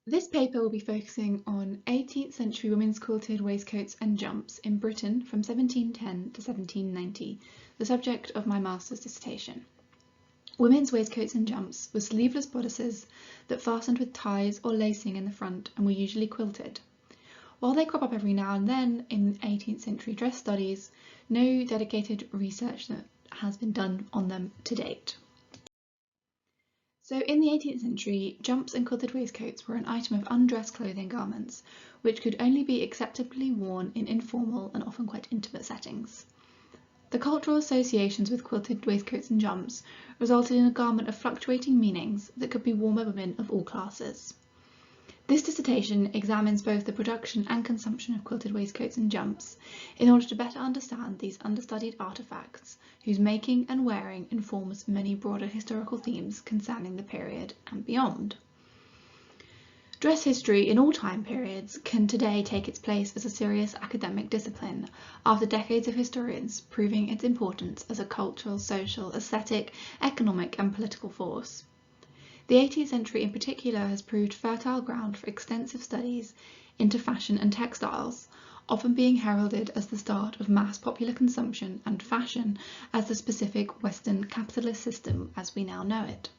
This paper will be focusing on 18th century women's quilted waistcoats and jumps in Britain from 1710 to 1790, the subject of my master's dissertation. Women's waistcoats and jumps were sleeveless bodices that fastened with ties or lacing in the front and were usually quilted. While they crop up every now and then in 18th century dress studies, no dedicated research that has been done on them to date. So in the 18th century, jumps and quilted waistcoats were an item of undress clothing garments, which could only be acceptably worn in informal and often quite intimate settings. The cultural associations with quilted waistcoats and jumps resulted in a garment of fluctuating meanings that could be worn by women of all classes. This dissertation examines both the production and consumption of quilted waistcoats and jumps in order to better understand these understudied artefacts whose making and wearing informs many broader historical themes concerning the period and beyond. Dress history in all time periods can today take its place as a serious academic discipline after decades of historians proving its importance as a cultural, social, aesthetic, economic and political force. The 18th century in particular has proved fertile ground for extensive studies into fashion and textiles, often being heralded as the start of mass popular consumption and fashion as the specific Western capitalist system as we now know it.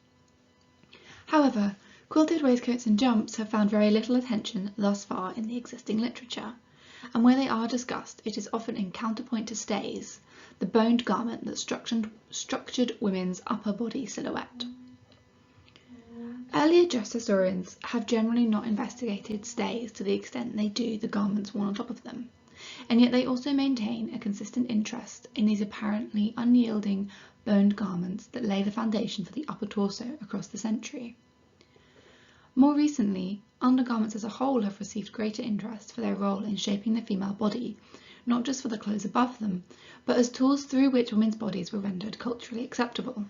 However, quilted waistcoats and jumps have found very little attention thus far in the existing literature, and where they are discussed, it is often in counterpoint to stays, the boned garment that structured women's upper body silhouette. Earlier dress historians have generally not investigated stays to the extent they do the garments worn on top of them, and yet they also maintain a consistent interest in these apparently unyielding boned garments that lay the foundation for the upper torso across the century. More recently, undergarments as a whole have received greater interest for their role in shaping the female body, not just for the clothes above them, but as tools through which women's bodies were rendered culturally acceptable.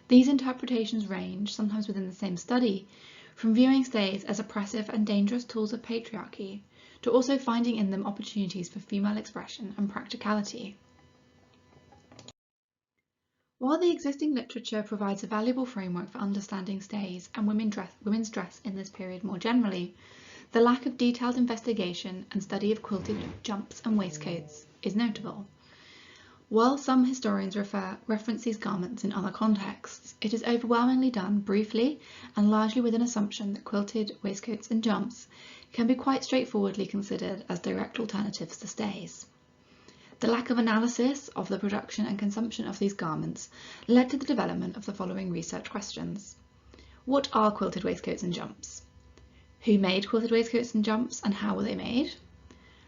These interpretations range, sometimes within the same study, from viewing stays as oppressive and dangerous tools of patriarchy, to also finding in them opportunities for female expression and practicality. While the existing literature provides a valuable framework for understanding stays and women's dress in this period more generally, the lack of detailed investigation and study of quilted jumps and waistcoats is notable. While some historians reference these garments in other contexts, it is overwhelmingly done briefly and largely with an assumption that quilted waistcoats and jumps can be quite straightforwardly considered as direct alternatives to stays. The lack of analysis of the production and consumption of these garments led to the development of the following research questions. What are quilted waistcoats and jumps? Who made quilted waistcoats and jumps and how were they made?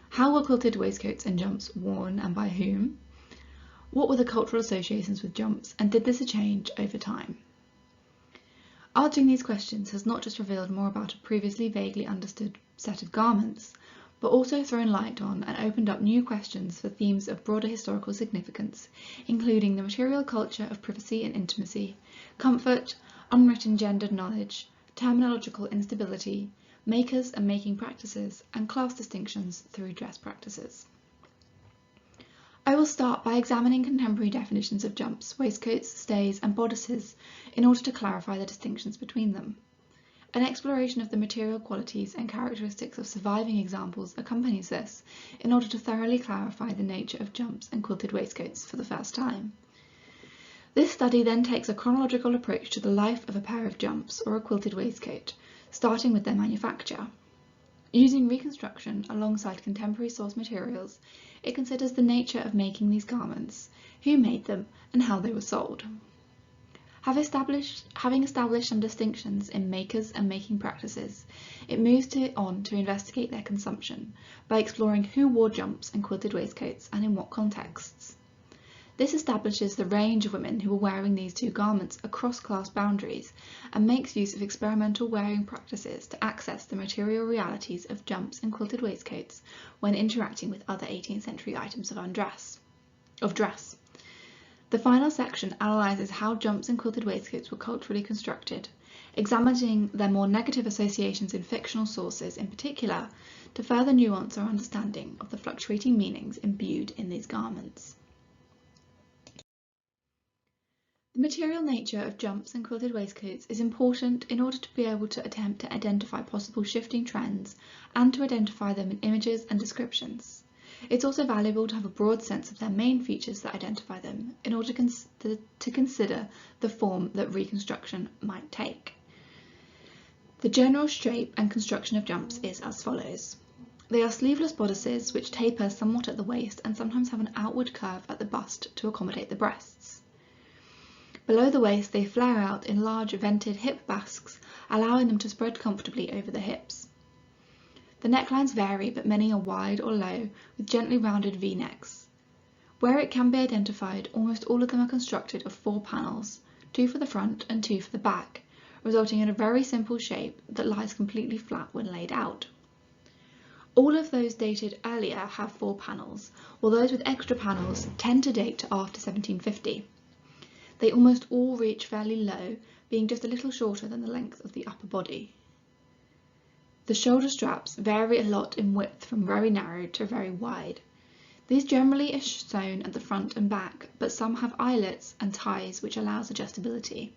How were quilted waistcoats and jumps worn and by whom? What were the cultural associations with jumps, and did this change over time? Answering these questions has not just revealed more about a previously vaguely understood set of garments, but also thrown light on and opened up new questions for themes of broader historical significance, including the material culture of privacy and intimacy, comfort, unwritten gendered knowledge, terminological instability, makers and making practices, and class distinctions through dress practices. I will start by examining contemporary definitions of jumps, waistcoats, stays, and bodices in order to clarify the distinctions between them. An exploration of the material qualities and characteristics of surviving examples accompanies this in order to thoroughly clarify the nature of jumps and quilted waistcoats for the first time. This study then takes a chronological approach to the life of a pair of jumps or a quilted waistcoat, starting with their manufacture. Using reconstruction alongside contemporary source materials, it considers the nature of making these garments, who made them, and how they were sold. Having established some distinctions in makers and making practices, it moves on to investigate their consumption by exploring who wore jumps and quilted waistcoats and in what contexts. This establishes the range of women who were wearing these two garments across class boundaries and makes use of experimental wearing practices to access the material realities of jumps and quilted waistcoats when interacting with other 18th century items of dress. The final section analyses how jumps and quilted waistcoats were culturally constructed, examining their more negative associations in fictional sources in particular to further nuance our understanding of the fluctuating meanings imbued in these garments. The material nature of jumps and quilted waistcoats is important in order to be able to attempt to identify possible shifting trends and to identify them in images and descriptions. It's also valuable to have a broad sense of their main features that identify them in order to consider the form that reconstruction might take. The general shape and construction of jumps is as follows. They are sleeveless bodices which taper somewhat at the waist and sometimes have an outward curve at the bust to accommodate the breasts. Below the waist they flare out in large vented hip basques, allowing them to spread comfortably over the hips. The necklines vary, but many are wide or low, with gently rounded V-necks. Where it can be identified, almost all of them are constructed of 4 panels, 2 for the front and 2 for the back, resulting in a very simple shape that lies completely flat when laid out. All of those dated earlier have 4 panels, while those with extra panels tend to date to after 1750. They almost all reach fairly low, being just a little shorter than the length of the upper body. The shoulder straps vary a lot in width from very narrow to very wide. These generally are sewn at the front and back, but some have eyelets and ties which allows adjustability.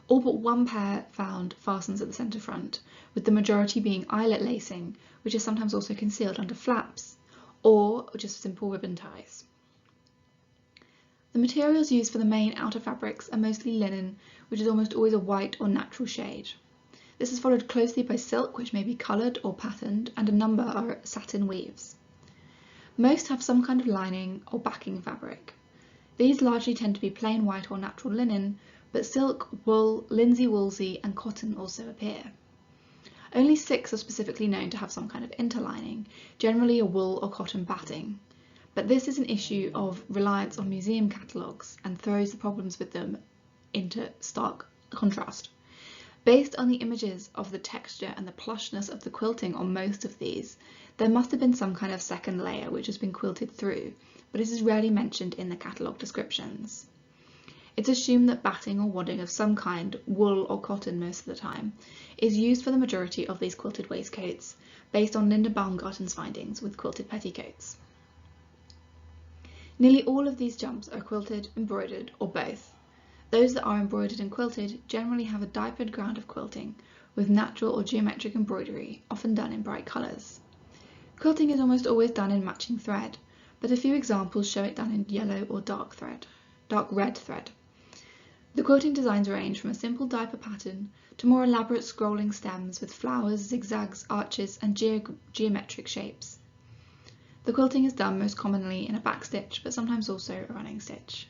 All but one pair found fastens at the centre front, with the majority being eyelet lacing, which is sometimes also concealed under flaps, or just simple ribbon ties. The materials used for the main outer fabrics are mostly linen, which is almost always a white or natural shade. This is followed closely by silk, which may be coloured or patterned, and a number are satin weaves. Most have some kind of lining or backing fabric. These largely tend to be plain white or natural linen, but silk, wool, linsey woolsey and cotton also appear. Only 6 are specifically known to have some kind of interlining, generally a wool or cotton batting. But this is an issue of reliance on museum catalogues and throws the problems with them into stark contrast. Based on the images of the texture and the plushness of the quilting on most of these, there must have been some kind of second layer which has been quilted through, but this is rarely mentioned in the catalogue descriptions. It's assumed that batting or wadding of some kind, wool or cotton most of the time, is used for the majority of these quilted waistcoats, based on Linda Baumgarten's findings with quilted petticoats. Nearly all of these jumps are quilted, embroidered, or both. Those that are embroidered and quilted generally have a diapered ground of quilting, with natural or geometric embroidery, often done in bright colours. Quilting is almost always done in matching thread, but a few examples show it done in yellow or dark red thread. The quilting designs range from a simple diaper pattern to more elaborate scrolling stems with flowers, zigzags, arches, and geometric shapes. The quilting is done most commonly in a backstitch, but sometimes also a running stitch.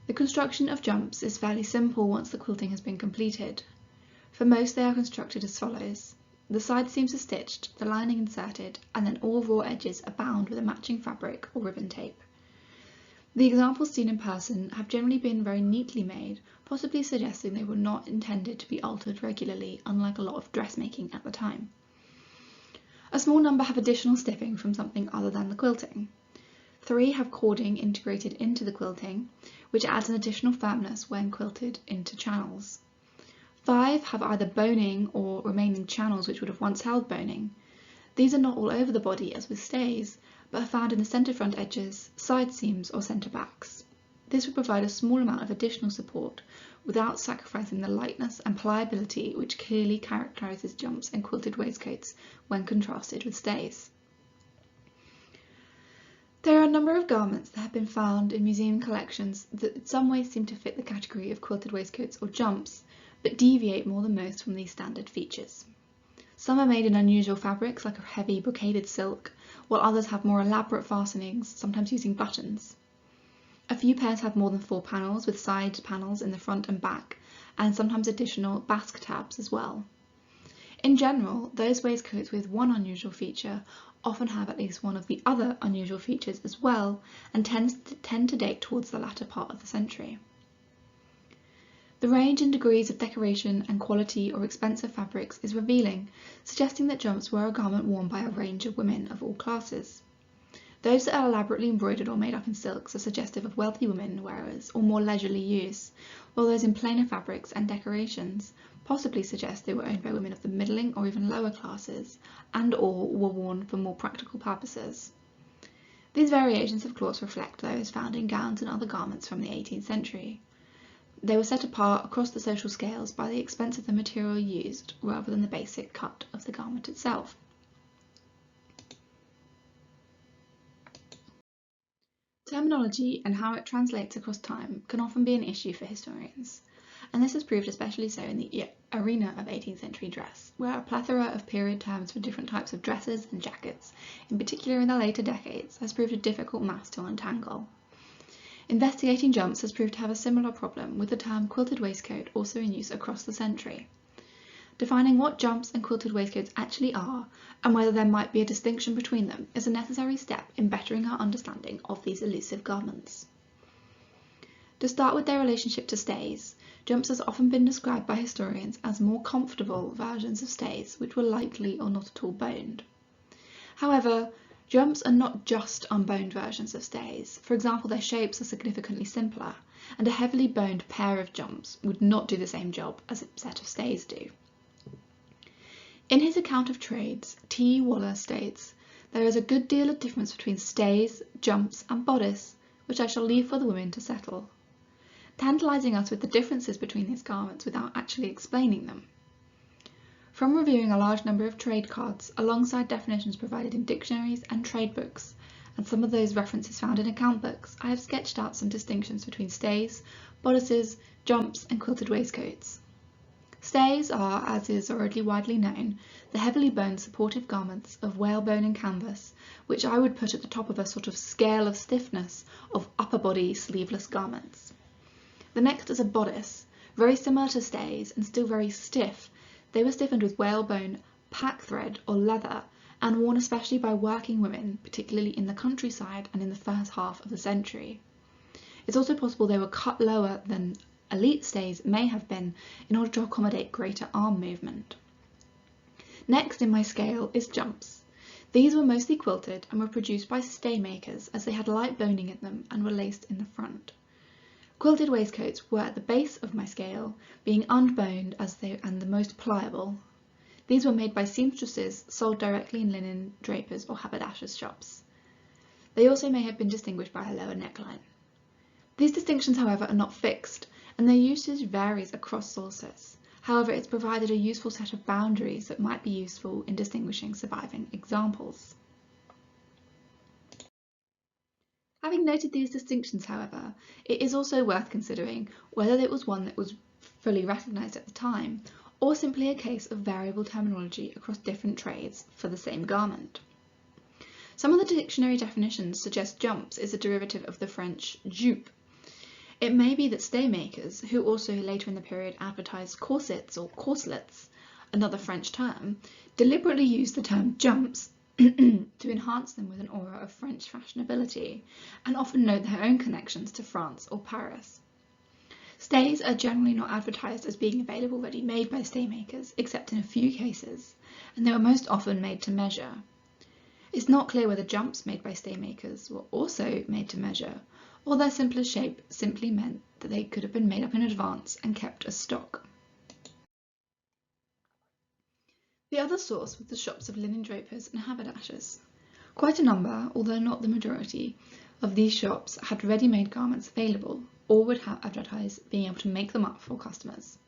The construction of jumps is fairly simple once the quilting has been completed. For most they are constructed as follows. The side seams are stitched, the lining inserted, and then all raw edges are bound with a matching fabric or ribbon tape. The examples seen in person have generally been very neatly made, possibly suggesting they were not intended to be altered regularly, unlike a lot of dressmaking at the time. A small number have additional stipping from something other than the quilting. 3 have cording integrated into the quilting, which adds an additional firmness when quilted into channels. 5 have either boning or remaining channels which would have once held boning. These are not all over the body as with stays, but are found in the centre front edges, side seams or centre backs. This would provide a small amount of additional support without sacrificing the lightness and pliability which clearly characterises jumps and quilted waistcoats when contrasted with stays. There are a number of garments that have been found in museum collections that in some ways seem to fit the category of quilted waistcoats or jumps, but deviate more than most from these standard features. Some are made in unusual fabrics like a heavy brocaded silk, while others have more elaborate fastenings, sometimes using buttons. A few pairs have more than 4 panels, with side panels in the front and back, and sometimes additional basque tabs as well. In general, those waistcoats with one unusual feature often have at least one of the other unusual features as well, and tend to date towards the latter part of the century. The range in degrees of decoration and quality or expensive fabrics is revealing, suggesting that jumps were a garment worn by a range of women of all classes. Those that are elaborately embroidered or made up in silks are suggestive of wealthy women wearers or more leisurely use, while those in plainer fabrics and decorations possibly suggest they were owned by women of the middling or even lower classes, and/or were worn for more practical purposes. These variations of course reflect those found in gowns and other garments from the 18th century. they were set apart across the social scales by the expense of the material used rather than the basic cut of the garment itself. Terminology and how it translates across time can often be an issue for historians, and this has proved especially so in the arena of 18th century dress, where a plethora of period terms for different types of dresses and jackets, in particular in the later decades, has proved a difficult mass to untangle. Investigating jumps has proved to have a similar problem, with the term quilted waistcoat also in use across the century. Defining what jumps and quilted waistcoats actually are, and whether there might be a distinction between them, is a necessary step in bettering our understanding of these elusive garments. To start with their relationship to stays, jumps has often been described by historians as more comfortable versions of stays, which were lightly or not at all boned. However, jumps are not just unboned versions of stays. For example, their shapes are significantly simpler, and a heavily boned pair of jumps would not do the same job as a set of stays do. In his account of trades, T. Waller states, "There is a good deal of difference between stays, jumps, and bodice, which I shall leave for the women to settle," tantalising us with the differences between these garments without actually explaining them. From reviewing a large number of trade cards, alongside definitions provided in dictionaries and trade books, and some of those references found in account books, I have sketched out some distinctions between stays, bodices, jumps, and quilted waistcoats. Stays are, as is already widely known, the heavily boned supportive garments of whalebone and canvas, which I would put at the top of a sort of scale of stiffness of upper body sleeveless garments. The next is a bodice, very similar to stays and still very stiff. They were stiffened with whalebone, pack thread or leather, and worn especially by working women, particularly in the countryside and in the first half of the century. It's also possible they were cut lower than elite stays may have been in order to accommodate greater arm movement. Next in my scale is jumps. These were mostly quilted and were produced by stay makers, as they had light boning in them and were laced in the front. Quilted waistcoats were at the base of my scale, being unboned and the most pliable. These were made by seamstresses, sold directly in linen drapers or haberdashers' shops. They also may have been distinguished by a lower neckline. These distinctions, however, are not fixed, and their usage varies across sources. However, it's provided a useful set of boundaries that might be useful in distinguishing surviving examples. Having noted these distinctions, however, it is also worth considering whether it was one that was fully recognised at the time, or simply a case of variable terminology across different trades for the same garment. Some of the dictionary definitions suggest jumps is a derivative of the French jupe. It may be that stay makers, who also later in the period advertised corsets or corselets, another French term, deliberately used the term jumps to enhance them with an aura of French fashionability, and often note their own connections to France or Paris. Stays are generally not advertised as being available ready-made by stay makers, except in a few cases, and they were most often made to measure. It's not clear whether jumps made by stay makers were also made to measure, or their simpler shape simply meant that they could have been made up in advance and kept as stock. The other source was the shops of linen drapers and haberdashers. Quite a number, although not the majority, of these shops had ready-made garments available, or would have advertised being able to make them up for customers.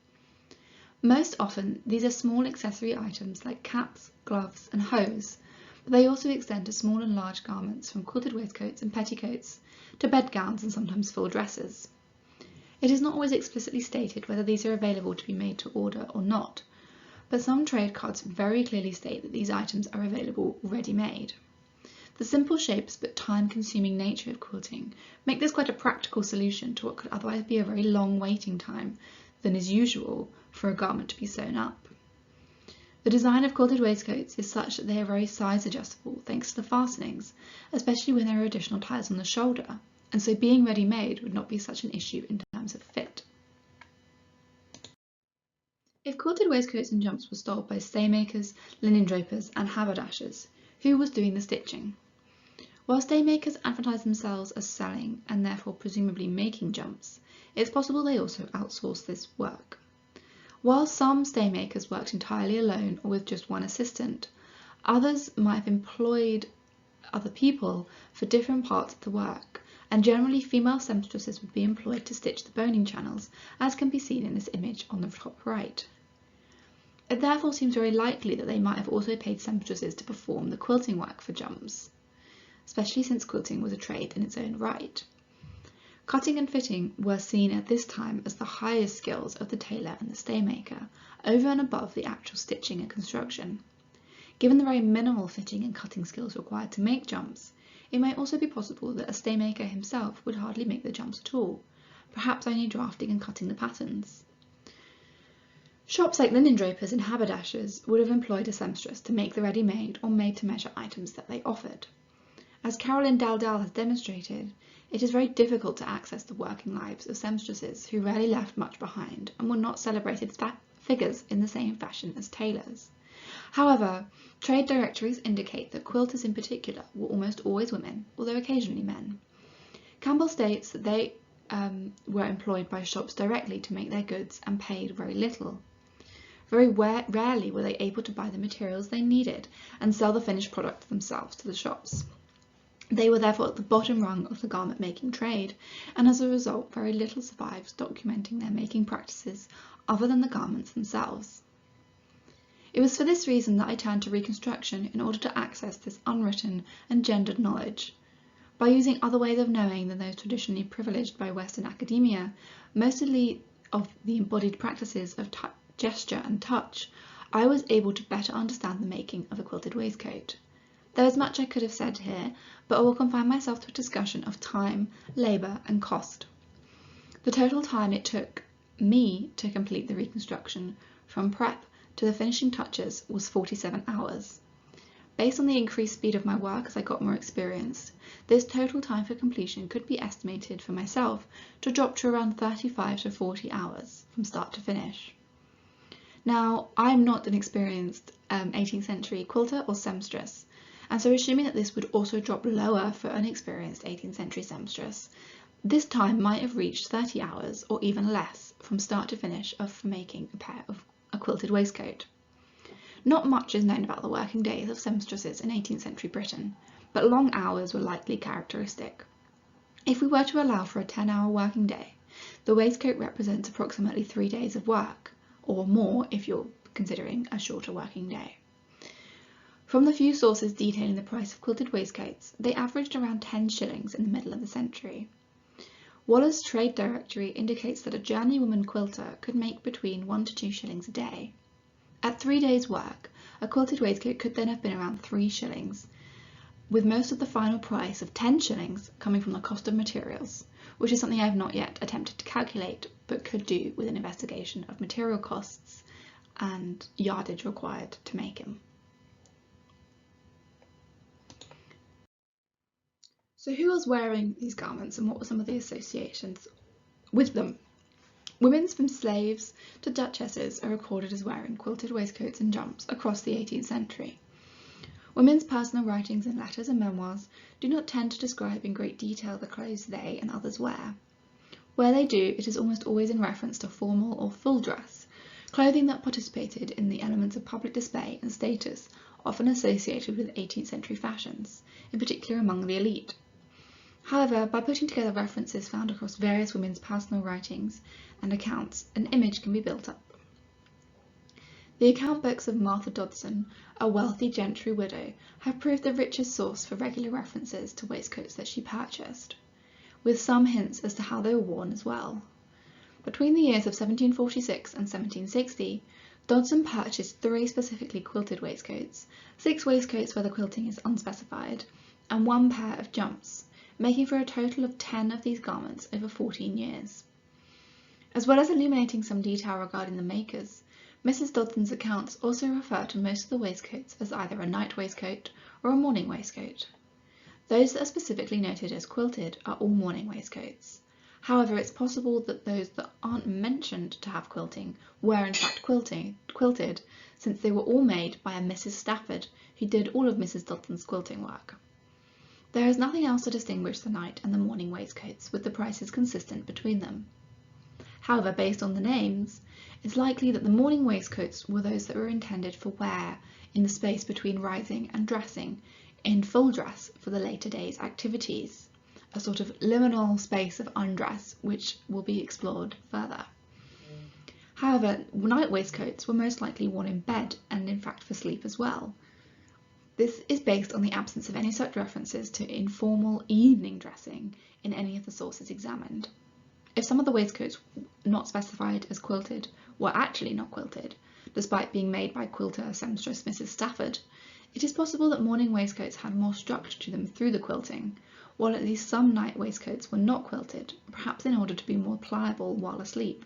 Most often, these are small accessory items like caps, gloves, and hose, but they also extend to small and large garments from quilted waistcoats and petticoats to bedgowns and sometimes full dresses. It is not always explicitly stated whether these are available to be made to order or not, but some trade cards very clearly state that these items are available ready-made. The simple shapes but time-consuming nature of quilting make this quite a practical solution to what could otherwise be a very long waiting time than is usual for a garment to be sewn up. The design of quilted waistcoats is such that they are very size adjustable thanks to the fastenings, especially when there are additional ties on the shoulder, and so being ready-made would not be such an issue in terms of fit. If quilted waistcoats and jumps were styled by stay makers, linen drapers, and haberdashers, who was doing the stitching? While stay makers advertise themselves as selling and therefore presumably making jumps, it's possible they also outsource this work. While some stay makers worked entirely alone or with just one assistant, others might have employed other people for different parts of the work, and generally female seamstresses would be employed to stitch the boning channels, as can be seen in this image on the top right. It therefore seems very likely that they might have also paid seamstresses to perform the quilting work for jumps, especially since quilting was a trade in its own right. Cutting and fitting were seen at this time as the highest skills of the tailor and the staymaker, over and above the actual stitching and construction. Given the very minimal fitting and cutting skills required to make jumps, it might also be possible that a staymaker himself would hardly make the jumps at all, perhaps only drafting and cutting the patterns. Shops like linen drapers and haberdashers would have employed a seamstress to make the ready-made or made-to-measure items that they offered. As Caroline Daldal has demonstrated, it is very difficult to access the working lives of seamstresses who rarely left much behind and were not celebrated figures in the same fashion as tailors. However, trade directories indicate that quilters in particular were almost always women, although occasionally men. Campbell states that they were employed by shops directly to make their goods and paid very little. Very rarely were they able to buy the materials they needed and sell the finished product themselves to the shops. They were therefore at the bottom rung of the garment making trade, and as a result very little survives documenting their making practices other than the garments themselves. It was for this reason that I turned to reconstruction in order to access this unwritten and gendered knowledge. By using other ways of knowing than those traditionally privileged by Western academia, mostly of the embodied practices of gesture and touch, I was able to better understand the making of a quilted waistcoat. There is much I could have said here, but I will confine myself to a discussion of time, labour and cost. The total time it took me to complete the reconstruction, from prep to the finishing touches, was 47 hours. Based on the increased speed of my work as I got more experienced, this total time for completion could be estimated for myself to drop to around 35 to 40 hours from start to finish. Now, I am not an experienced 18th century quilter or seamstress, and so assuming that this would also drop lower for an experienced 18th century seamstress, this time might have reached 30 hours or even less from start to finish of making a quilted waistcoat. Not much is known about the working days of seamstresses in 18th century Britain, but long hours were likely characteristic. If we were to allow for a 10-hour working day, the waistcoat represents approximately 3 days of work, or more if you're considering a shorter working day. From the few sources detailing the price of quilted waistcoats, they averaged around 10 shillings in the middle of the century. Waller's Trade Directory indicates that a journeywoman quilter could make between 1 to 2 shillings a day. At 3 days' work, a quilted waistcoat could then have been around 3 shillings, with most of the final price of 10 shillings coming from the cost of materials, which is something I have not yet attempted to calculate, but could do with an investigation of material costs and yardage required to make them. So who was wearing these garments and what were some of the associations with them? Women from slaves to duchesses are recorded as wearing quilted waistcoats and jumps across the 18th century. Women's personal writings in letters and memoirs do not tend to describe in great detail the clothes they and others wear. Where they do, it is almost always in reference to formal or full dress, clothing that participated in the elements of public display and status often associated with 18th century fashions, in particular among the elite. However, by putting together references found across various women's personal writings and accounts, an image can be built up. The account books of Martha Dodson, a wealthy gentry widow, have proved the richest source for regular references to waistcoats that she purchased, with some hints as to how they were worn as well. Between the years of 1746 and 1760, Dodson purchased 3 specifically quilted waistcoats, 6 waistcoats where the quilting is unspecified, and 1 pair of jumps, making for a total of 10 of these garments over 14 years. As well as illuminating some detail regarding the makers, Mrs. Dodson's accounts also refer to most of the waistcoats as either a night waistcoat or a morning waistcoat. Those that are specifically noted as quilted are all morning waistcoats. However, it's possible that those that aren't mentioned to have quilting were in fact quilted, since they were all made by a Mrs. Stafford, who did all of Mrs. Dodson's quilting work. There is nothing else to distinguish the night and the morning waistcoats, with the prices consistent between them. However, based on the names, it's likely that the morning waistcoats were those that were intended for wear in the space between rising and dressing, in full dress for the later day's activities, a sort of liminal space of undress, which will be explored further. However, night waistcoats were most likely worn in bed and in fact for sleep as well. This is based on the absence of any such references to informal evening dressing in any of the sources examined. If some of the waistcoats not specified as quilted were actually not quilted, despite being made by quilter seamstress Mrs. Stafford, it is possible that morning waistcoats had more structure to them through the quilting, while at least some night waistcoats were not quilted, perhaps in order to be more pliable while asleep.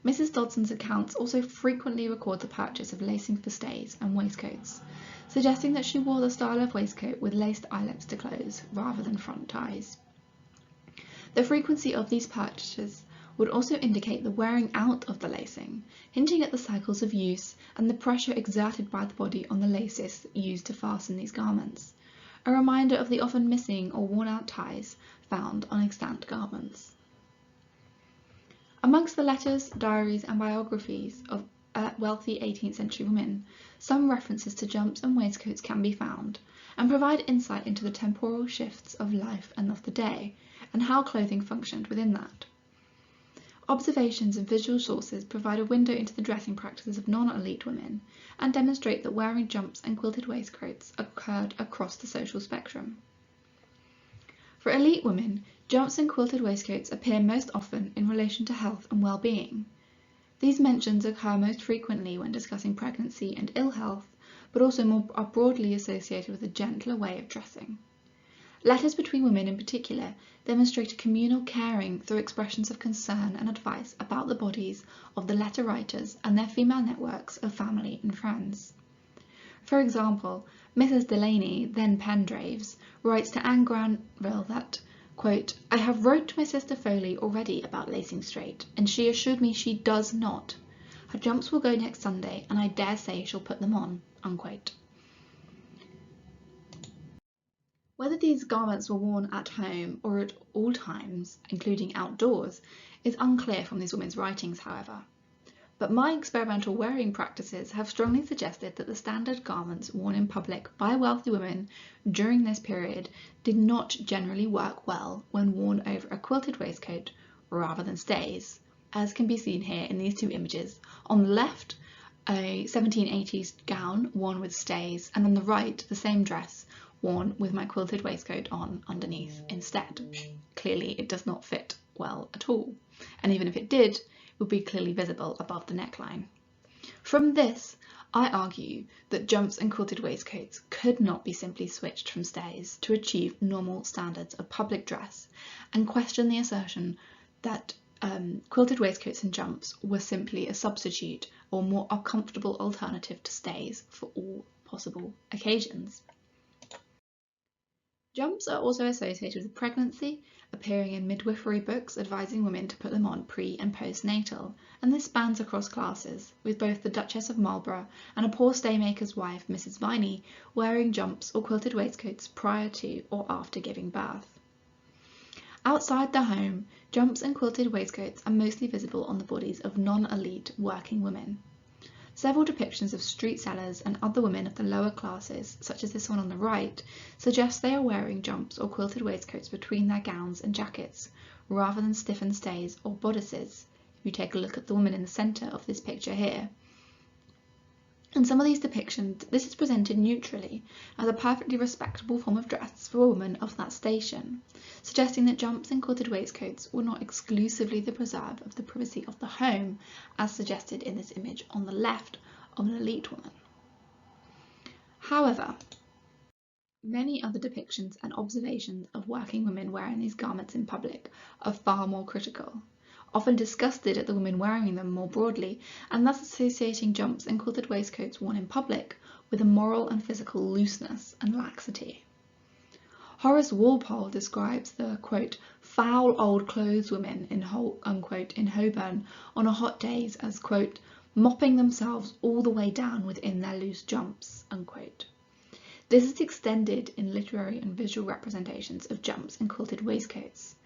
Mrs. Dodson's accounts also frequently record the purchase of lacing for stays and waistcoats, suggesting that she wore the style of waistcoat with laced eyelets to close rather than front ties. The frequency of these purchases would also indicate the wearing out of the lacing, hinting at the cycles of use and the pressure exerted by the body on the laces used to fasten these garments, a reminder of the often missing or worn-out ties found on extant garments. Amongst the letters, diaries and biographies of wealthy 18th century women, some references to jumps and waistcoats can be found, and provide insight into the temporal shifts of life and of the day, and how clothing functioned within that. Observations and visual sources provide a window into the dressing practices of non-elite women, and demonstrate that wearing jumps and quilted waistcoats occurred across the social spectrum. For elite women, jumps and quilted waistcoats appear most often in relation to health and well-being. These mentions occur most frequently when discussing pregnancy and ill health, but also are broadly associated with a gentler way of dressing. Letters between women in particular demonstrate a communal caring through expressions of concern and advice about the bodies of the letter writers and their female networks of family and friends. For example, Mrs. Delaney, then Pendraves, writes to Anne Granville that, quote, "I have wrote to my sister Foley already about lacing straight, and she assured me she does not. Her jumps will go next Sunday, and I dare say she'll put them on," unquote. Whether these garments were worn at home or at all times, including outdoors, is unclear from these women's writings, however. But my experimental wearing practices have strongly suggested that the standard garments worn in public by wealthy women during this period did not generally work well when worn over a quilted waistcoat rather than stays, as can be seen here in these two images. On the left, a 1780s gown worn with stays, and on the right, the same dress worn with my quilted waistcoat on underneath instead. Clearly, it does not fit well at all, and even if it did, would be clearly visible above the neckline. From this, I argue that jumps and quilted waistcoats could not be simply switched from stays to achieve normal standards of public dress, and question the assertion that quilted waistcoats and jumps were simply a substitute or more comfortable alternative to stays for all possible occasions. Jumps are also associated with pregnancy, appearing in midwifery books advising women to put them on pre- and postnatal, and this spans across classes, with both the Duchess of Marlborough and a poor staymaker's wife, Mrs. Viney, wearing jumps or quilted waistcoats prior to or after giving birth. Outside the home, jumps and quilted waistcoats are mostly visible on the bodies of non-elite working women. Several depictions of street sellers and other women of the lower classes, such as this one on the right, suggest they are wearing jumps or quilted waistcoats between their gowns and jackets, rather than stiffened stays or bodices, if you take a look at the woman in the centre of this picture here. In some of these depictions, this is presented neutrally as a perfectly respectable form of dress for a woman of that station, suggesting that jumps and quilted waistcoats were not exclusively the preserve of the privacy of the home, as suggested in this image on the left of an elite woman. However, many other depictions and observations of working women wearing these garments in public are far more critical, often disgusted at the women wearing them more broadly, and thus associating jumps and quilted waistcoats worn in public with a moral and physical looseness and laxity. Horace Walpole describes the, quote, "foul old clotheswomen in Holborn on a hot days as, quote, mopping themselves all the way down within their loose jumps," unquote. This is extended in literary and visual representations of jumps and quilted waistcoats.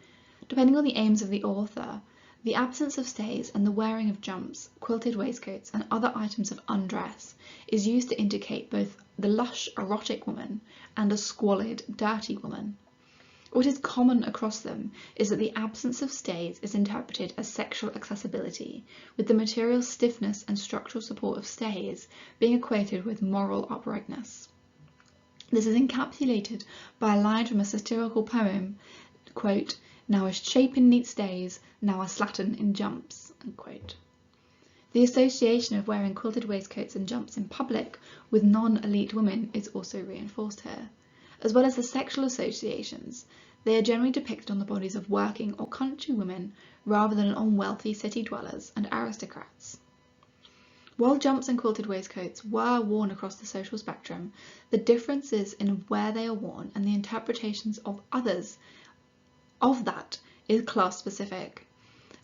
Depending on the aims of the author, the absence of stays and the wearing of jumps, quilted waistcoats, and other items of undress is used to indicate both the lush, erotic woman and a squalid, dirty woman. What is common across them is that the absence of stays is interpreted as sexual accessibility, with the material stiffness and structural support of stays being equated with moral uprightness. This is encapsulated by a line from a satirical poem, quote, "Now a shapen neat stays, now a slattern in jumps," unquote. The association of wearing quilted waistcoats and jumps in public with non-elite women is also reinforced here. As well as the sexual associations, they are generally depicted on the bodies of working or country women rather than on wealthy city dwellers and aristocrats. While jumps and quilted waistcoats were worn across the social spectrum, the differences in where they are worn and the interpretations of others of that is class-specific.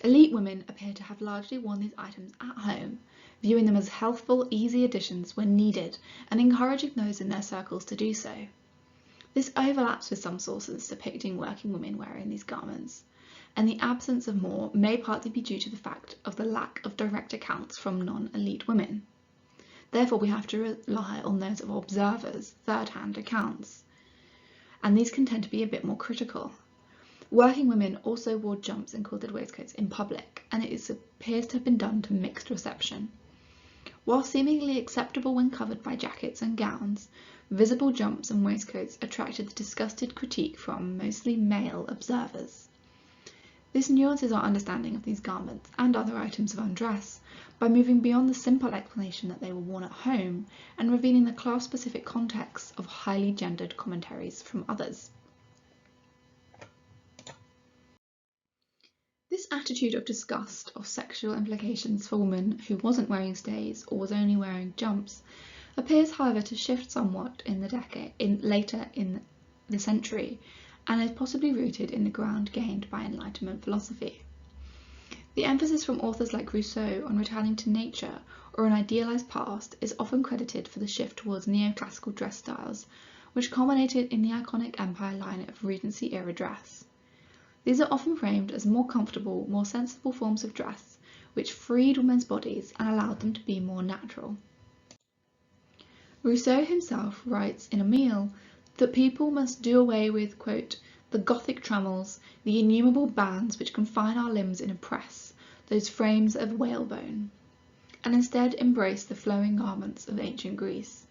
Elite women appear to have largely worn these items at home, viewing them as healthful, easy additions when needed and encouraging those in their circles to do so. This overlaps with some sources depicting working women wearing these garments, and the absence of more may partly be due to the fact of the lack of direct accounts from non-elite women. Therefore, we have to rely on those of observers' third-hand accounts, and these can tend to be a bit more critical. Working women also wore jumps and quilted waistcoats in public, and it appears to have been done to mixed reception. While seemingly acceptable when covered by jackets and gowns, visible jumps and waistcoats attracted the disgusted critique from mostly male observers. This nuances our understanding of these garments and other items of undress by moving beyond the simple explanation that they were worn at home and revealing the class-specific context of highly gendered commentaries from others. This attitude of disgust of sexual implications for women who wasn't wearing stays or was only wearing jumps appears, however, to shift somewhat later in the century, and is possibly rooted in the ground gained by Enlightenment philosophy. The emphasis from authors like Rousseau on returning to nature or an idealised past is often credited for the shift towards neoclassical dress styles, which culminated in the iconic Empire line of Regency-era dress. These are often framed as more comfortable, more sensible forms of dress, which freed women's bodies and allowed them to be more natural. Rousseau himself writes in Emile that people must do away with, quote, "the Gothic trammels, the innumerable bands which confine our limbs in a press, those frames of whalebone," and instead embrace the flowing garments of ancient Greece.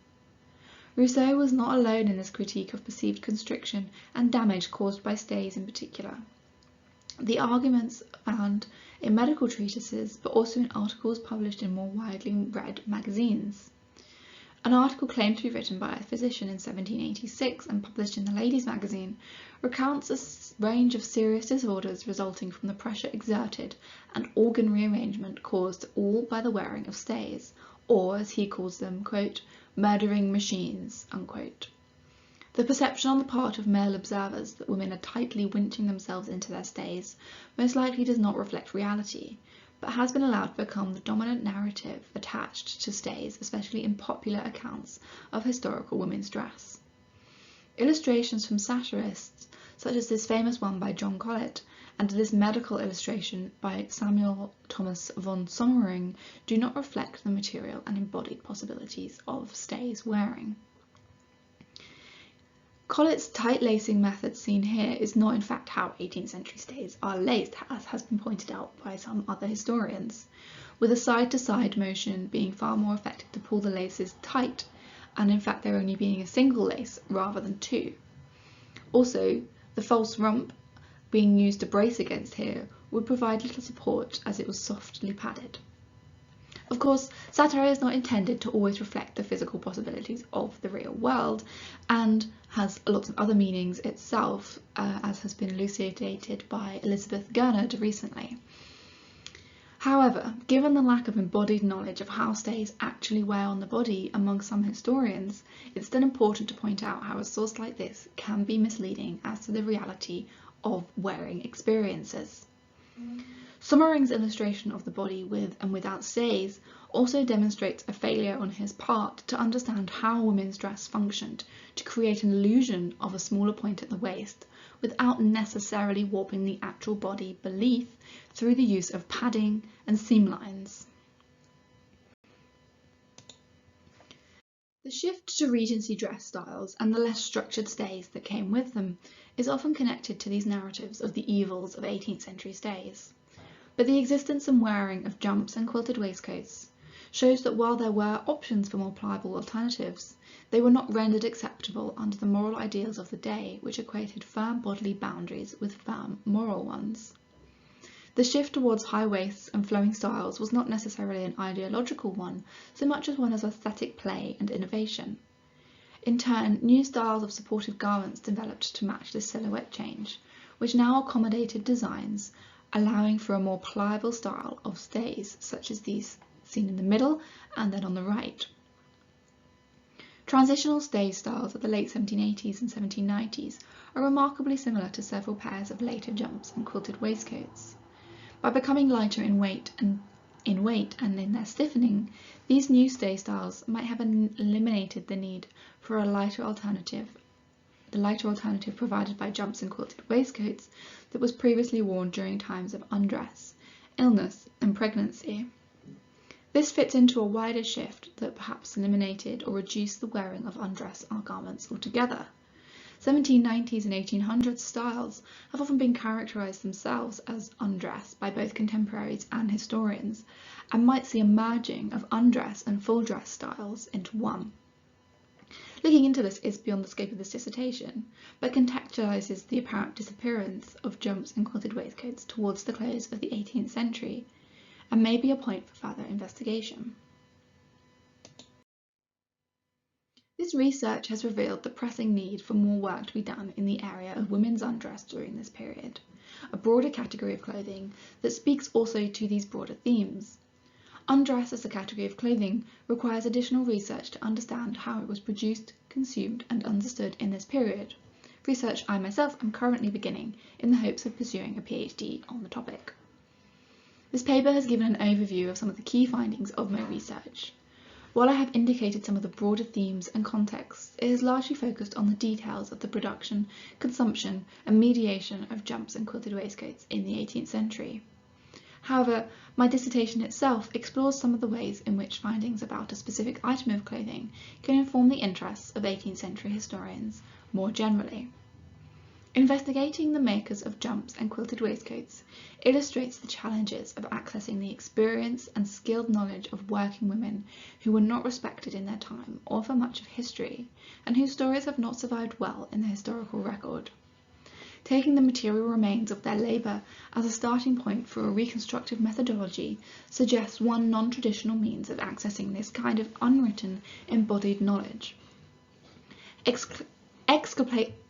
Rousseau was not alone in this critique of perceived constriction and damage caused by stays in particular. The arguments found in medical treatises, but also in articles published in more widely read magazines. An article claimed to be written by a physician in 1786 and published in the Ladies' Magazine recounts a range of serious disorders resulting from the pressure exerted and organ rearrangement caused all by the wearing of stays, or, as he calls them, quote, "murdering machines," unquote. The perception on the part of male observers that women are tightly winching themselves into their stays most likely does not reflect reality, but has been allowed to become the dominant narrative attached to stays, especially in popular accounts of historical women's dress. Illustrations from satirists, such as this famous one by John Colet, and this medical illustration by Samuel Thomas von Sommering, do not reflect the material and embodied possibilities of stays wearing. Colet's tight lacing method seen here is not in fact how 18th century stays are laced, as has been pointed out by some other historians, with a side-to-side motion being far more effective to pull the laces tight, and in fact there only being a single lace rather than two. Also, the false rump being used to brace against here would provide little support as it was softly padded. Of course, satire is not intended to always reflect the physical possibilities of the real world, and has lots of other meanings itself, as has been elucidated by Elizabeth Gurnard recently. However, given the lack of embodied knowledge of how stays actually wear on the body among some historians, it's still important to point out how a source like this can be misleading as to the reality of wearing experiences. Sommering's illustration of the body with and without stays also demonstrates a failure on his part to understand how women's dress functioned to create an illusion of a smaller point at the waist without necessarily warping the actual body beneath through the use of padding and seam lines. The shift to Regency dress styles and the less structured stays that came with them is often connected to these narratives of the evils of 18th century stays. But the existence and wearing of jumps and quilted waistcoats shows that while there were options for more pliable alternatives, they were not rendered acceptable under the moral ideals of the day, which equated firm bodily boundaries with firm moral ones. The shift towards high waists and flowing styles was not necessarily an ideological one, so much as one of aesthetic play and innovation. In turn, new styles of supportive garments developed to match this silhouette change, which now accommodated designs, allowing for a more pliable style of stays, such as these seen in the middle and then on the right. Transitional stay styles of the late 1780s and 1790s are remarkably similar to several pairs of later jumps and quilted waistcoats. By becoming lighter in weight and in their stiffening, these new stay styles might have eliminated the need for a lighter alternative, the lighter alternative provided by jumps and quilted waistcoats that was previously worn during times of undress, illness, and pregnancy. This fits into a wider shift that perhaps eliminated or reduced the wearing of undress garments altogether. 1790s and 1800s styles have often been characterised themselves as undress by both contemporaries and historians, and might see a merging of undress and full dress styles into one. Looking into this is beyond the scope of this dissertation, but contextualises the apparent disappearance of jumps and quilted waistcoats towards the close of the 18th century, and may be a point for further investigation. This research has revealed the pressing need for more work to be done in the area of women's undress during this period, a broader category of clothing that speaks also to these broader themes. Undress as a category of clothing requires additional research to understand how it was produced, consumed, and understood in this period, research I myself am currently beginning in the hopes of pursuing a PhD on the topic. This paper has given an overview of some of the key findings of my research. While I have indicated some of the broader themes and contexts, it is largely focused on the details of the production, consumption, and mediation of jumps and quilted waistcoats in the 18th century. However, my dissertation itself explores some of the ways in which findings about a specific item of clothing can inform the interests of 18th century historians more generally. Investigating the makers of jumps and quilted waistcoats illustrates the challenges of accessing the experience and skilled knowledge of working women who were not respected in their time or for much of history, and whose stories have not survived well in the historical record. Taking the material remains of their labour as a starting point for a reconstructive methodology suggests one non-traditional means of accessing this kind of unwritten, embodied knowledge.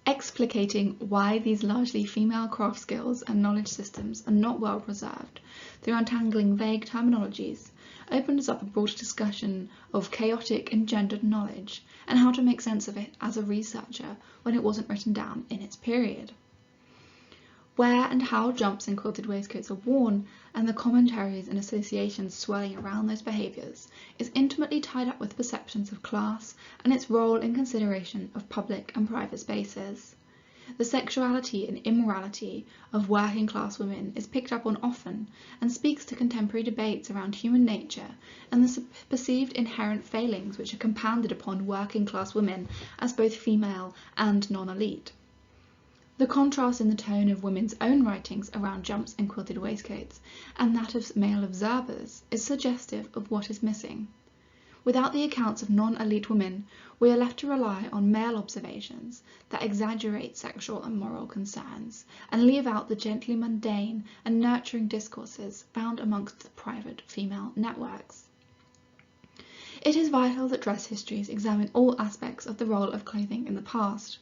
Explicating why these largely female craft skills and knowledge systems are not well preserved through untangling vague terminologies opens up a broader discussion of chaotic and gendered knowledge and how to make sense of it as a researcher when it wasn't written down in its period. Where and how jumps and quilted waistcoats are worn, and the commentaries and associations swirling around those behaviours, is intimately tied up with perceptions of class and its role in consideration of public and private spaces. The sexuality and immorality of working class women is picked up on often and speaks to contemporary debates around human nature and the perceived inherent failings which are compounded upon working class women as both female and non-elite. The contrast in the tone of women's own writings around jumps and quilted waistcoats and that of male observers is suggestive of what is missing. Without the accounts of non-elite women, we are left to rely on male observations that exaggerate sexual and moral concerns and leave out the gently mundane and nurturing discourses found amongst the private female networks. It is vital that dress histories examine all aspects of the role of clothing in the past.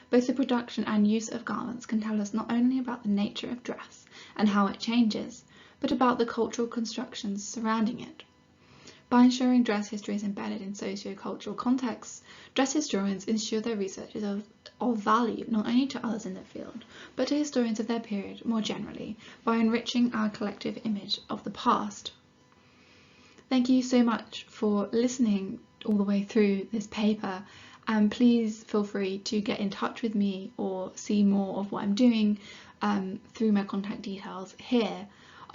Both the production and use of garments can tell us not only about the nature of dress and how it changes, but about the cultural constructions surrounding it. By ensuring dress history is embedded in socio-cultural contexts, dress historians ensure their research is of value not only to others in the field, but to historians of their period more generally, by enriching our collective image of the past. Thank you so much for listening all the way through this paper. And please feel free to get in touch with me or see more of what I'm doing through my contact details here.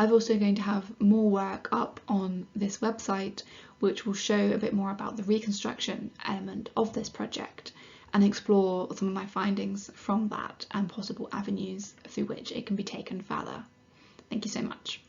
I'm also going to have more work up on this website which will show a bit more about the reconstruction element of this project and explore some of my findings from that and possible avenues through which it can be taken further. Thank you so much.